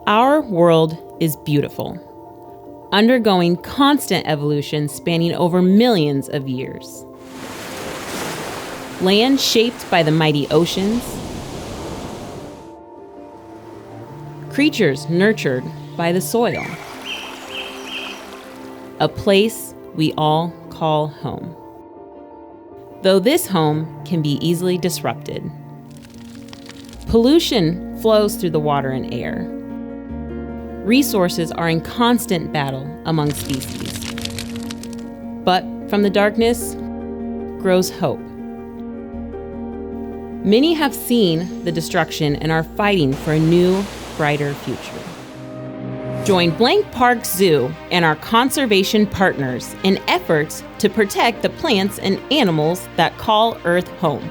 Our world is beautiful, undergoing constant evolution spanning over millions of years. Land shaped by the mighty oceans, creatures nurtured by the soil, a place we all call home. Though this home can be easily disrupted. Pollution flows through the water and air. Resources are in constant battle among species. But from the darkness grows hope. Many have seen the destruction and are fighting for a new, brighter future. Join Blank Park Zoo and our conservation partners in efforts to protect the plants and animals that call Earth home.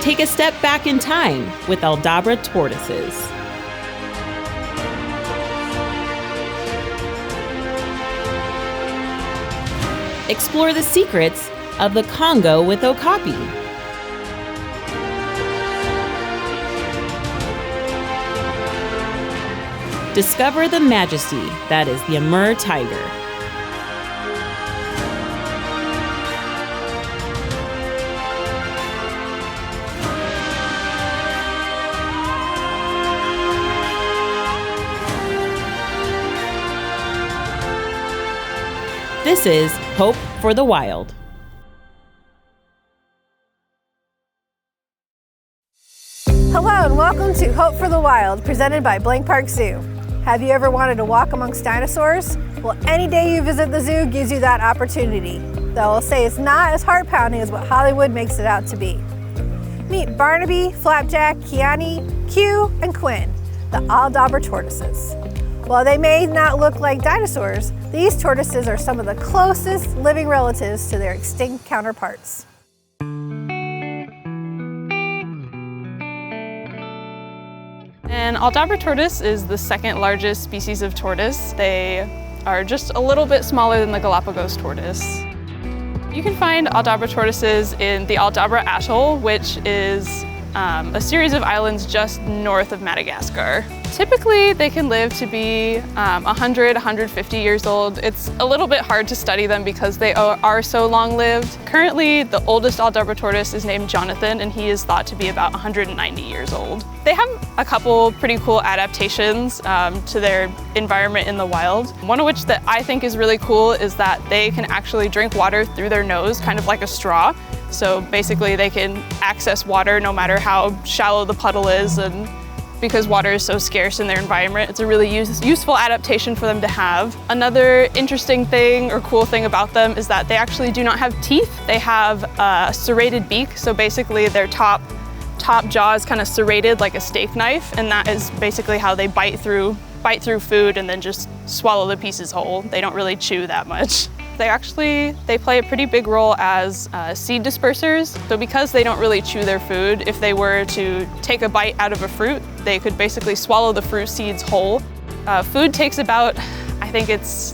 Take a step back in time with Aldabra tortoises. Explore the secrets of the Congo with okapi. Discover the majesty that is the Amur tiger. This is Hope for the Wild. Hello and welcome to Hope for the Wild, presented by Blank Park Zoo. Have you ever wanted to walk amongst dinosaurs? Well, any day you visit the zoo gives you that opportunity. Though I'll say it's not as heart-pounding as what Hollywood makes it out to be. Meet Barnaby, Flapjack, Kiani, Q, and Quinn, the Aldabra tortoises. While they may not look like dinosaurs, these tortoises are some of the closest living relatives to their extinct counterparts. An Aldabra tortoise is the second largest species of tortoise. They are just a little bit smaller than the Galapagos tortoise. You can find Aldabra tortoises in the Aldabra Atoll, which is a series of islands just north of Madagascar. Typically, they can live to be 100, 150 years old. It's a little bit hard to study them because they are so long-lived. Currently, the oldest Aldabra tortoise is named Jonathan, and he is thought to be about 190 years old. They have a couple pretty cool adaptations to their environment in the wild. One of which that I think is really cool is that they can actually drink water through their nose, kind of like a straw. So basically, they can access water no matter how shallow the puddle is, and because water is so scarce in their environment, it's a really useful adaptation for them to have. Another interesting thing or cool thing about them is that they actually do not have teeth. They have a serrated beak, so basically their top jaw is kind of serrated like a steak knife, and that is basically how they bite through food and then just swallow the pieces whole. They don't really chew that much. They play a pretty big role as seed dispersers. So because they don't really chew their food, if they were to take a bite out of a fruit, they could basically swallow the fruit seeds whole. Food takes about, I think it's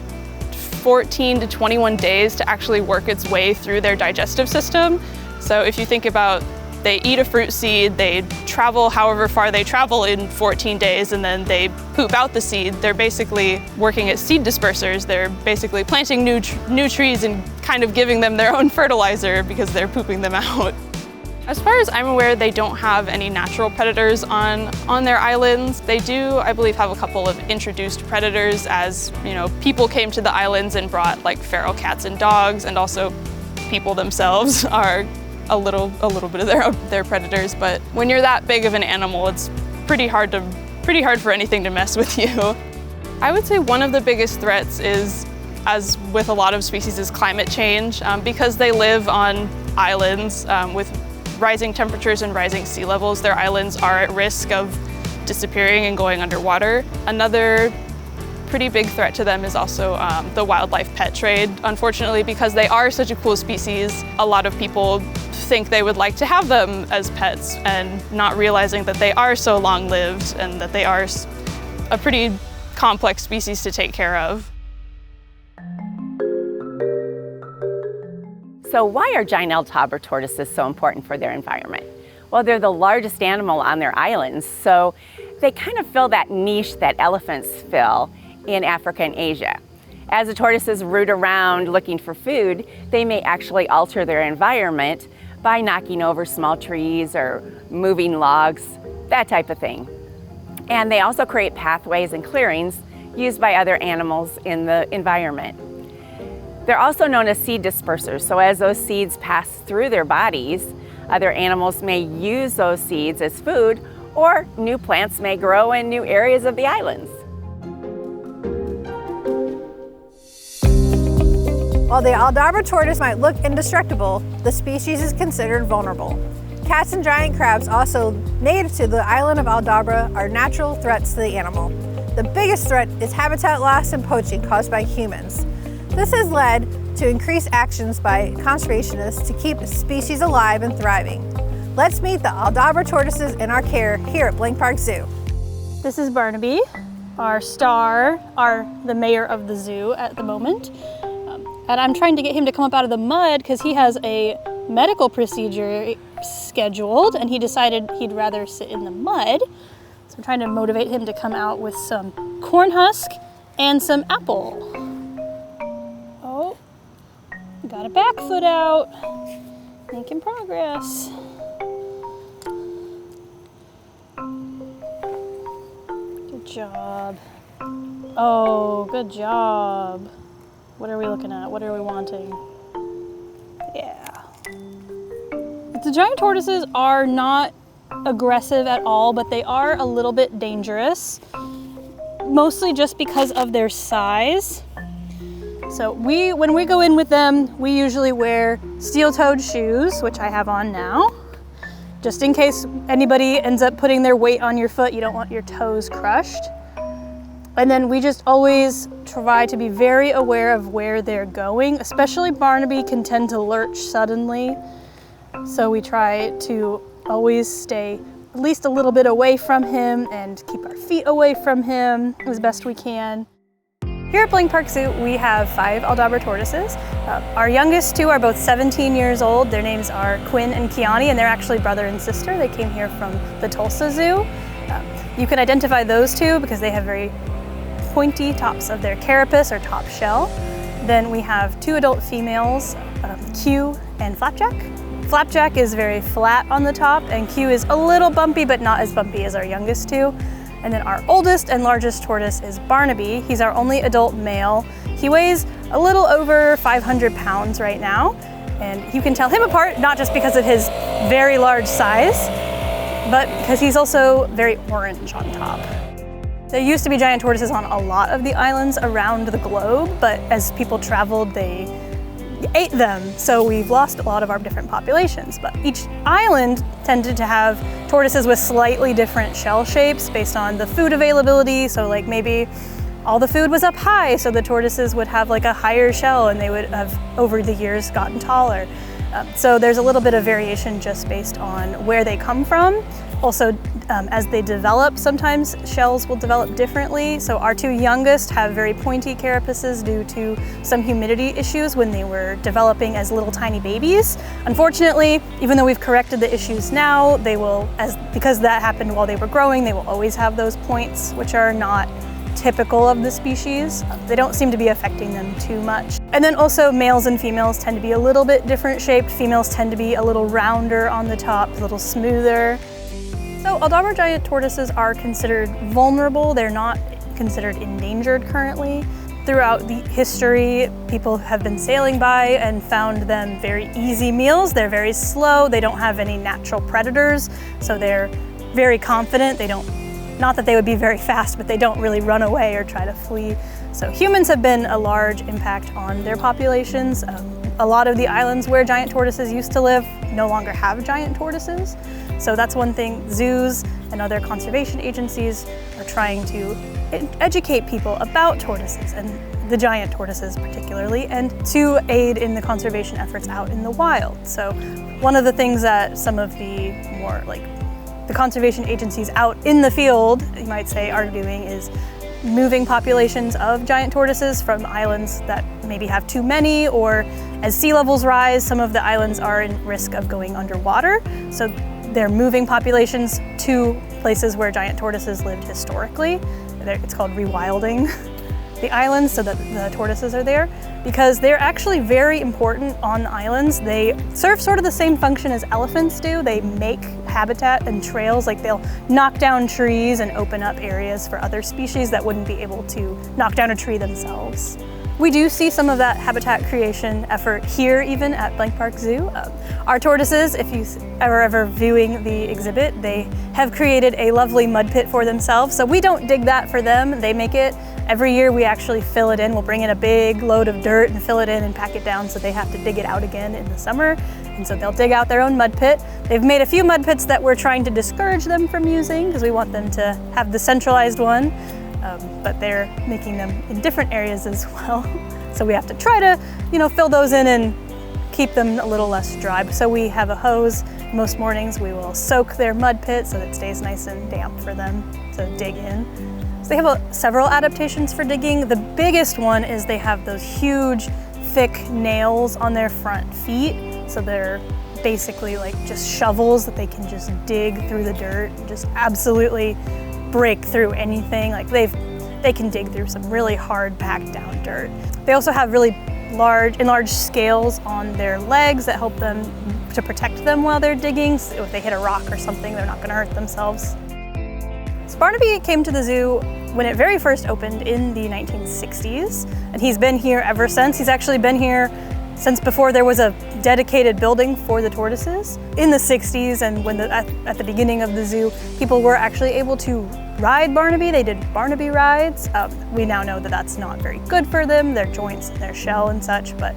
14 to 21 days to actually work its way through their digestive system. So if you think about they eat a fruit seed, they travel however far they travel in 14 days, and then they poop out the seed. They're basically working as seed dispersers. They're basically planting new trees and kind of giving them their own fertilizer because they're pooping them out. As far as I'm aware, they don't have any natural predators on their islands. They do, I believe, have a couple of introduced predators as, people came to the islands and brought like feral cats and dogs, and also people themselves are a little bit of their predators, but when you're that big of an animal, it's pretty hard for anything to mess with you. I would say one of the biggest threats is, as with a lot of species, is climate change. Because they live on islands with rising temperatures and rising sea levels, their islands are at risk of disappearing and going underwater. Another pretty big threat to them is also the wildlife pet trade. Unfortunately, because they are such a cool species, a lot of people think they would like to have them as pets and not realizing that they are so long-lived and that they are a pretty complex species to take care of. So why are giant Aldabra tortoises so important for their environment? Well, they're the largest animal on their islands, so they kind of fill that niche that elephants fill in Africa and Asia. As the tortoises root around looking for food, they may actually alter their environment by knocking over small trees or moving logs, that type of thing. And they also create pathways and clearings used by other animals in the environment. They're also known as seed dispersers, so as those seeds pass through their bodies, other animals may use those seeds as food, or new plants may grow in new areas of the islands. While the Aldabra tortoise might look indestructible, the species is considered vulnerable. Cats and giant crabs, also native to the island of Aldabra, are natural threats to the animal. The biggest threat is habitat loss and poaching caused by humans. This has led to increased actions by conservationists to keep the species alive and thriving. Let's meet the Aldabra tortoises in our care here at Blank Park Zoo. This is Barnaby, our star, the mayor of the zoo at the moment. And I'm trying to get him to come up out of the mud because he has a medical procedure scheduled and he decided he'd rather sit in the mud. So I'm trying to motivate him to come out with some corn husk and some apple. Oh, got a back foot out. Making progress. Good job. Oh, good job. What are we looking at? What are we wanting? Yeah. The giant tortoises are not aggressive at all, but they are a little bit dangerous, mostly just because of their size. So when we go in with them, we usually wear steel-toed shoes, which I have on now, just in case anybody ends up putting their weight on your foot. You don't want your toes crushed. And then we just always try to be very aware of where they're going, especially Barnaby can tend to lurch suddenly. So we try to always stay at least a little bit away from him and keep our feet away from him as best we can. Here at Blank Park Zoo, we have 5 Aldabra tortoises. Our youngest 2 are both 17 years old. Their names are Quinn and Kiani, and they're actually brother and sister. They came here from the Tulsa Zoo. You can identify those 2 because they have very pointy tops of their carapace or top shell. Then we have 2 adult females, Q and Flapjack. Flapjack is very flat on the top and Q is a little bumpy, but not as bumpy as our youngest 2. And then our oldest and largest tortoise is Barnaby. He's our only adult male. He weighs a little over 500 pounds right now. And you can tell him apart, not just because of his very large size, but because he's also very orange on top. There used to be giant tortoises on a lot of the islands around the globe, but as people traveled, they ate them. So we've lost a lot of our different populations, but each island tended to have tortoises with slightly different shell shapes based on the food availability. So like maybe all the food was up high, so the tortoises would have like a higher shell and they would have over the years gotten taller. So there's a little bit of variation just based on where they come from. Also, as they develop, sometimes shells will develop differently. So our 2 youngest have very pointy carapaces due to some humidity issues when they were developing as little tiny babies. Unfortunately, even though we've corrected the issues now, they will, because that happened while they were growing, they will always have those points, which are not typical of the species. They don't seem to be affecting them too much. And then also males and females tend to be a little bit different shaped. Females tend to be a little rounder on the top, a little smoother. So Aldabra giant tortoises are considered vulnerable. They're not considered endangered currently. Throughout the history, people have been sailing by and found them very easy meals. They're very slow. They don't have any natural predators, so they're very confident. They don't, not that they would be very fast, but they don't really run away or try to flee. So humans have been a large impact on their populations. A lot of the islands where giant tortoises used to live no longer have giant tortoises. So that's one thing zoos and other conservation agencies are trying to educate people about tortoises, and the giant tortoises particularly, and to aid in the conservation efforts out in the wild. So one of the things that some of the more the conservation agencies out in the field, you might say, are doing is moving populations of giant tortoises from islands that maybe have too many, or as sea levels rise, some of the islands are in risk of going underwater. So they're moving populations to places where giant tortoises lived historically. It's called rewilding the islands so that the tortoises are there, because they're actually very important on islands. They serve sort of the same function as elephants do. They make habitat and trails, like they'll knock down trees and open up areas for other species that wouldn't be able to knock down a tree themselves. We do see some of that habitat creation effort here, even at Blank Park Zoo. Our tortoises, if you are ever viewing the exhibit, they have created a lovely mud pit for themselves. So we don't dig that for them, they make it. Every year we actually fill it in. We'll bring in a big load of dirt and fill it in and pack it down so they have to dig it out again in the summer. And so they'll dig out their own mud pit. They've made a few mud pits that we're trying to discourage them from using because we want them to have the centralized one. But they're making them in different areas as well. So we have to try to, fill those in and keep them a little less dry. So we have a hose. Most mornings we will soak their mud pit so that it stays nice and damp for them to dig in. So they have several adaptations for digging. The biggest one is they have those huge, thick nails on their front feet. So they're basically like just shovels that they can just dig through the dirt, just absolutely break through anything. Like they can dig through some really hard packed down dirt. They also have really enlarged scales on their legs that help them to protect them while they're digging. So if they hit a rock or something, they're not going to hurt themselves. So Barnaby came to the zoo when it very first opened in the 1960s, and he's been here ever since. He's actually been here since before there was a dedicated building for the tortoises. In the 60s and when at the beginning of the zoo, people were actually able to ride Barnaby. They did Barnaby rides. We now know that that's not very good for them, their joints and their shell and such, but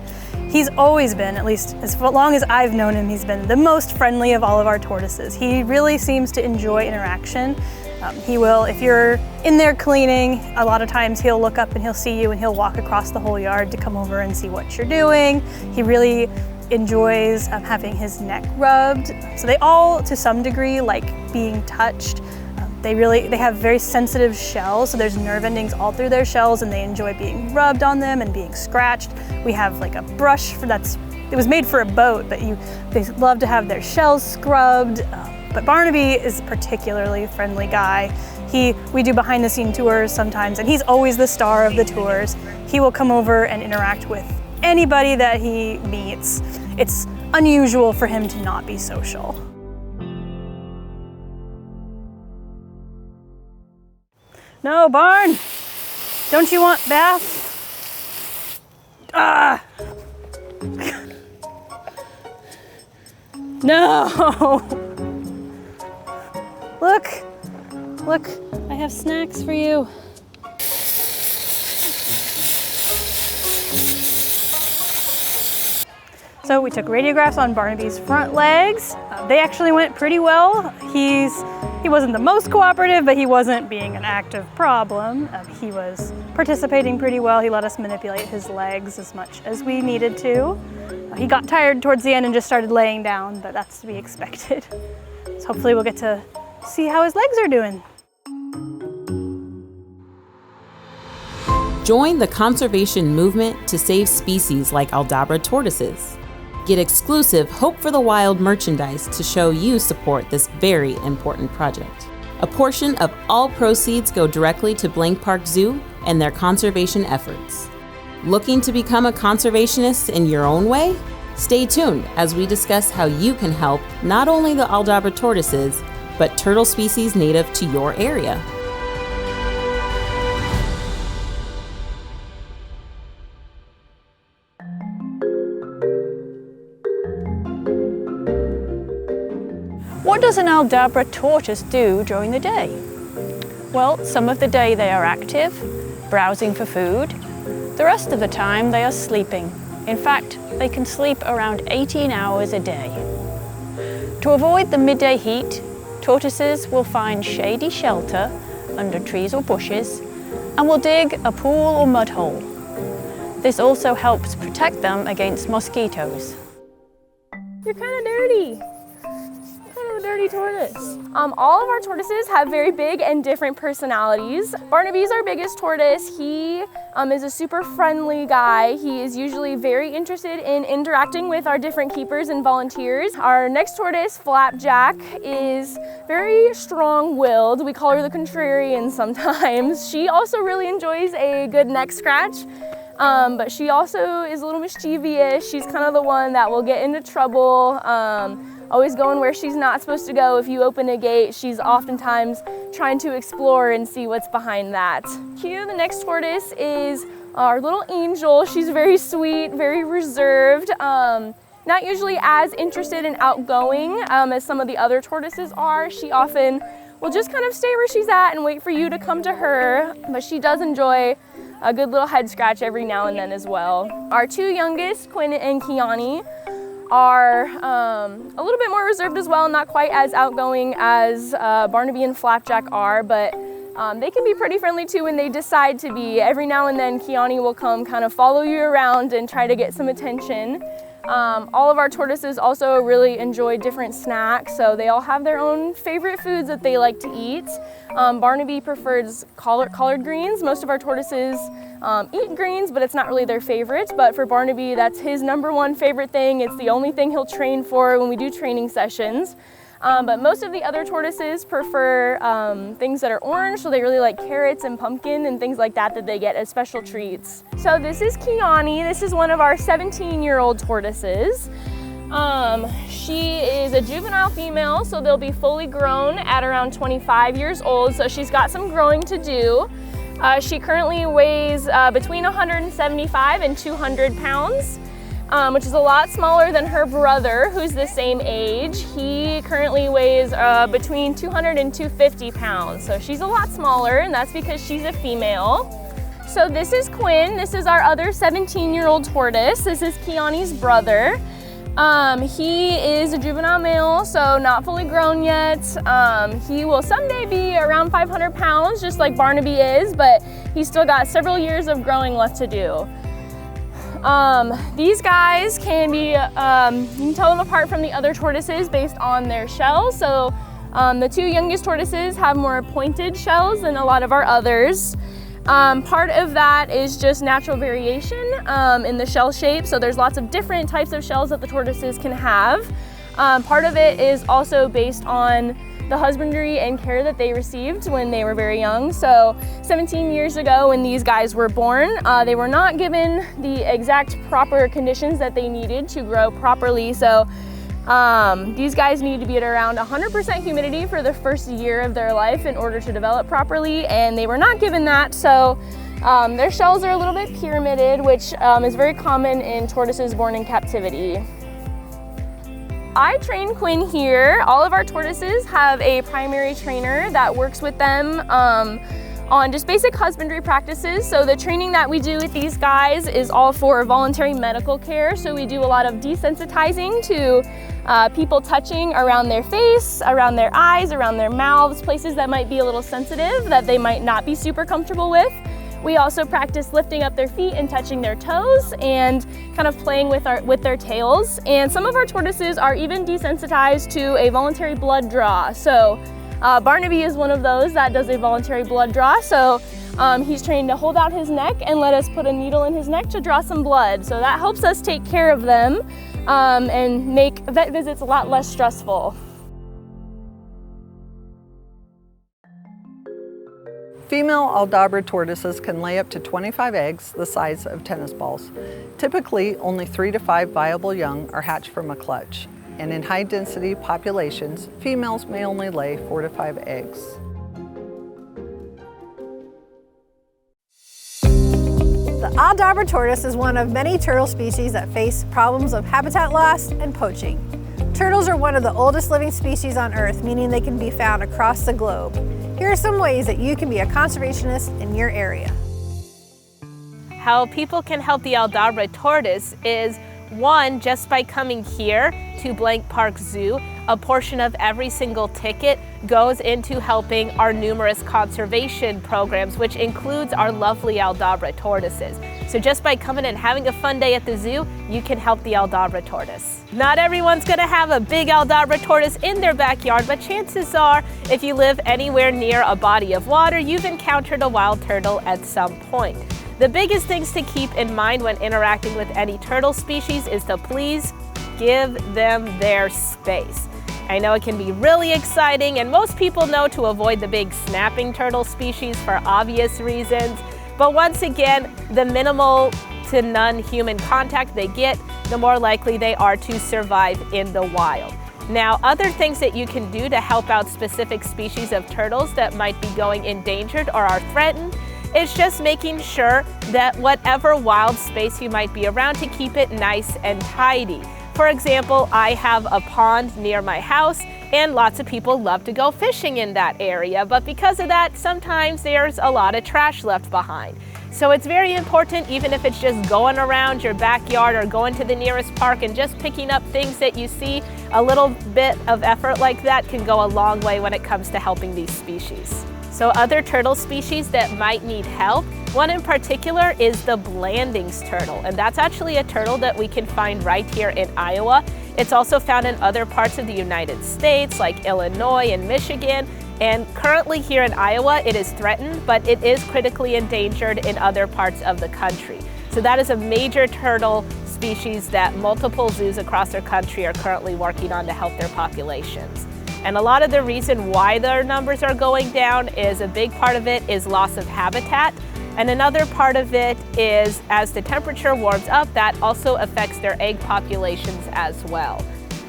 he's always been, at least as long as I've known him, he's been the most friendly of all of our tortoises. He really seems to enjoy interaction. He will, if you're in there cleaning, a lot of times he'll look up and he'll see you and he'll walk across the whole yard to come over and see what you're doing. He really enjoys having his neck rubbed. So they all, to some degree, like being touched. They have very sensitive shells, so there's nerve endings all through their shells, and they enjoy being rubbed on them and being scratched. We have like a brush it was made for a boat, but they love to have their shells scrubbed. But Barnaby is a particularly friendly guy. We do behind the scene tours sometimes, and he's always the star of the tours. He will come over and interact with anybody that he meets. It's unusual for him to not be social. No, Barn, don't you want bath? Ah! No! Look, I have snacks for you. So we took radiographs on Barnaby's front legs. They actually went pretty well. He wasn't the most cooperative, but he wasn't being an active problem. He was participating pretty well. He let us manipulate his legs as much as we needed to. He got tired towards the end and just started laying down, but that's to be expected. So hopefully we'll get to see how his legs are doing. Join the conservation movement to save species like Aldabra tortoises. Get exclusive Hope for the Wild merchandise to show you support this very important project. A portion of all proceeds go directly to Blank Park Zoo and their conservation efforts. Looking to become a conservationist in your own way? Stay tuned as we discuss how you can help not only the Aldabra tortoises, but turtle species native to your area. What does an Aldabra tortoise do during the day? Well, some of the day they are active, browsing for food. The rest of the time they are sleeping. In fact, they can sleep around 18 hours a day. To avoid the midday heat, tortoises will find shady shelter under trees or bushes and will dig a pool or mud hole. This also helps protect them against mosquitoes. You're kind of dirty. Kind of a dirty tortoise. All of our tortoises have very big and different personalities. Barnaby's our biggest tortoise. He is a super friendly guy. He is usually very interested in interacting with our different keepers and volunteers. Our next tortoise, Flapjack, is very strong-willed. We call her the contrarian sometimes. She also really enjoys a good neck scratch. But she also is a little mischievous. She's kind of the one that will get into trouble, always going where she's not supposed to go. If you open a gate, she's oftentimes trying to explore and see what's behind that. Q, the next tortoise, is our little angel. She's very sweet, very reserved, not usually as interested and outgoing as some of the other tortoises are. She often will just kind of stay where she's at and wait for you to come to her, but she does enjoy a good little head scratch every now and then as well. Our two youngest, Quinn and Kiani, are a little bit more reserved as well, not quite as outgoing as Barnaby and Flapjack are, but they can be pretty friendly too when they decide to be. Every now and then Kiani will come kind of follow you around and try to get some attention. All of our tortoises also really enjoy different snacks, so they all have their own favorite foods that they like to eat. Barnaby prefers collard greens. Most of our tortoises eat greens, but it's not really their favorite. But for Barnaby, that's his #1 favorite thing. It's the only thing he'll train for when we do training sessions. But most of the other tortoises prefer things that are orange, so they really like carrots and pumpkin and things like that they get as special treats. So this is Kiani. This is one of our 17-year-old tortoises. She is a juvenile female, so they'll be fully grown at around 25 years old, so she's got some growing to do. She currently weighs between 175 and 200 pounds. Which is a lot smaller than her brother, who's the same age. He currently weighs between 200 and 250 pounds. So she's a lot smaller, and that's because she's a female. So this is Quinn. This is our other 17-year-old tortoise. This is Kiani's brother. He is a juvenile male, so not fully grown yet. He will someday be around 500 pounds, just like Barnaby is, but he's still got several years of growing left to do. These guys can be, you can tell them apart from the other tortoises based on their shells. So the two youngest tortoises have more pointed shells than a lot of our others. Part of that is just natural variation in the shell shape. So there's lots of different types of shells that the tortoises can have. Part of it is also based on the husbandry and care that they received when they were very young. So 17 years ago when these guys were born, they were not given the exact proper conditions that they needed to grow properly. So these guys need to be at around 100% humidity for the first year of their life in order to develop properly, and they were not given that. So their shells are a little bit pyramided, which is very common in tortoises born in captivity. I train Quinn here. All of our tortoises have a primary trainer that works with them on just basic husbandry practices. So the training that we do with these guys is all for voluntary medical care. So we do a lot of desensitizing to people touching around their face, around their eyes, around their mouths, places that might be a little sensitive that they might not be super comfortable with. We also practice lifting up their feet and touching their toes and kind of playing with their tails. And some of our tortoises are even desensitized to a voluntary blood draw. So Barnaby is one of those that does a voluntary blood draw. So he's trained to hold out his neck and let us put a needle in his neck to draw some blood. So that helps us take care of them and make vet visits a lot less stressful. Female Aldabra tortoises can lay up to 25 eggs the size of tennis balls. Typically, only 3 to 5 viable young are hatched from a clutch, and in high-density populations, females may only lay 4 to 5 eggs. The Aldabra tortoise is one of many turtle species that face problems of habitat loss and poaching. Turtles are one of the oldest living species on Earth, meaning they can be found across the globe. Here are some ways that you can be a conservationist in your area. How people can help the Aldabra tortoise is One, just by coming here to Blank Park Zoo, a portion of every single ticket goes into helping our numerous conservation programs, which includes our lovely Aldabra tortoises. So just by coming and having a fun day at the zoo, you can help the Aldabra tortoise. Not everyone's gonna have a big Aldabra tortoise in their backyard, but chances are, if you live anywhere near a body of water, you've encountered a wild turtle at some point. The biggest things to keep in mind when interacting with any turtle species is to please give them their space. I know it can be really exciting, and most people know to avoid the big snapping turtle species for obvious reasons. But once again, the minimal to none human contact they get, the more likely they are to survive in the wild. Now, other things that you can do to help out specific species of turtles that might be going endangered or are threatened is just making sure that whatever wild space you might be around, to keep it nice and tidy. For example, I have a pond near my house, and lots of people love to go fishing in that area, but because of that, sometimes there's a lot of trash left behind. So it's very important, even if it's just going around your backyard or going to the nearest park and just picking up things that you see, a little bit of effort like that can go a long way when it comes to helping these species. So other turtle species that might need help, one in particular is the Blandings turtle, and that's actually a turtle that we can find right here in Iowa. It's also found in other parts of the United States like Illinois and Michigan, and currently here in Iowa it is threatened, but it is critically endangered in other parts of the country. So that is a major turtle species that multiple zoos across our country are currently working on to help their populations. And a lot of the reason why their numbers are going down is, a big part of it is loss of habitat. And another part of it is, as the temperature warms up, that also affects their egg populations as well.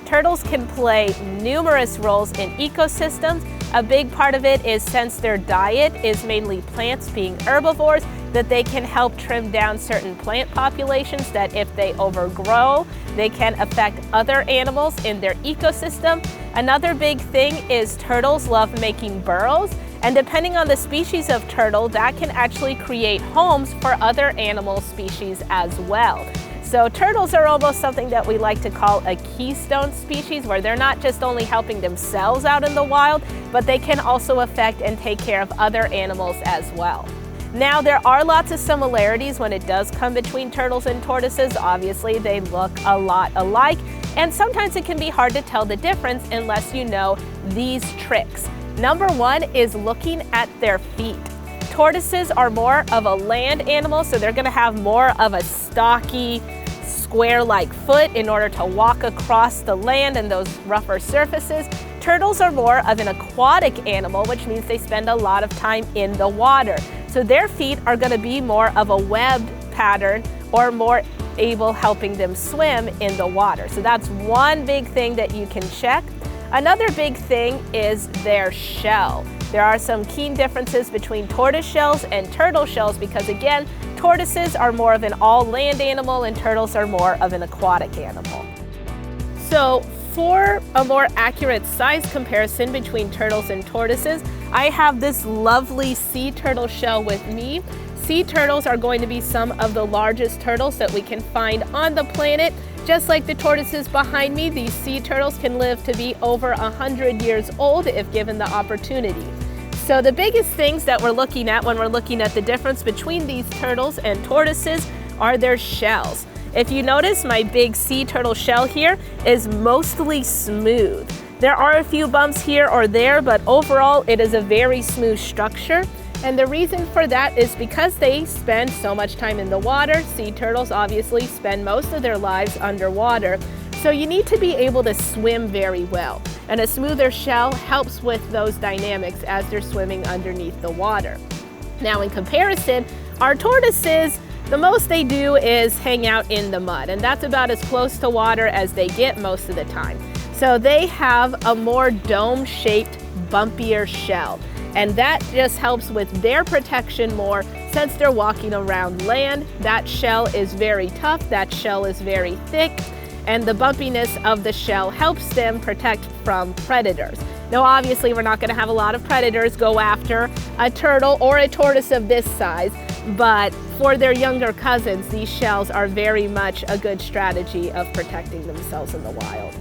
Turtles can play numerous roles in ecosystems. A big part of it is, since their diet is mainly plants, being herbivores, that they can help trim down certain plant populations that if they overgrow, they can affect other animals in their ecosystem. Another big thing is turtles love making burrows, and depending on the species of turtle, that can actually create homes for other animal species as well. So turtles are almost something that we like to call a keystone species, where they're not just only helping themselves out in the wild, but they can also affect and take care of other animals as well. Now, there are lots of similarities when it does come between turtles and tortoises. Obviously, they look a lot alike, and sometimes it can be hard to tell the difference unless you know these tricks. Number one is looking at their feet. Tortoises are more of a land animal, so they're gonna have more of a stocky, square-like foot in order to walk across the land and those rougher surfaces. Turtles are more of an aquatic animal, which means they spend a lot of time in the water. So their feet are gonna be more of a webbed pattern, or more able helping them swim in the water. So that's one big thing that you can check. Another big thing is their shell. There are some key differences between tortoise shells and turtle shells, because again, tortoises are more of an all-land animal and turtles are more of an aquatic animal. So for a more accurate size comparison between turtles and tortoises, I have this lovely sea turtle shell with me. Sea turtles are going to be some of the largest turtles that we can find on the planet. Just like the tortoises behind me, these sea turtles can live to be over 100 years old if given the opportunity. So the biggest things that we're looking at when we're looking at the difference between these turtles and tortoises are their shells. If you notice, my big sea turtle shell here is mostly smooth. There are a few bumps here or there, but overall it is a very smooth structure. And the reason for that is because they spend so much time in the water. Sea turtles obviously spend most of their lives underwater. So you need to be able to swim very well. And a smoother shell helps with those dynamics as they're swimming underneath the water. Now in comparison, our tortoises, the most they do is hang out in the mud, and that's about as close to water as they get most of the time. So they have a more dome-shaped, bumpier shell. And that just helps with their protection more since they're walking around land. That shell is very tough, that shell is very thick, and the bumpiness of the shell helps them protect from predators. Now obviously we're not going to have a lot of predators go after a turtle or a tortoise of this size, but for their younger cousins, these shells are very much a good strategy of protecting themselves in the wild.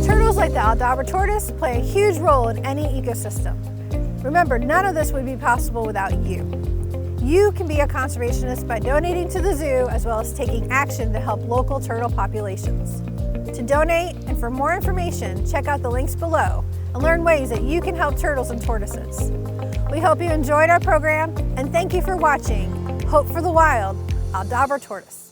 Turtles like the Aldabra tortoise play a huge role in any ecosystem. Remember, none of this would be possible without you. You can be a conservationist by donating to the zoo as well as taking action to help local turtle populations. To donate and for more information, check out the links below and learn ways that you can help turtles and tortoises. We hope you enjoyed our program and thank you for watching Hope for the Wild, Aldabra Tortoise.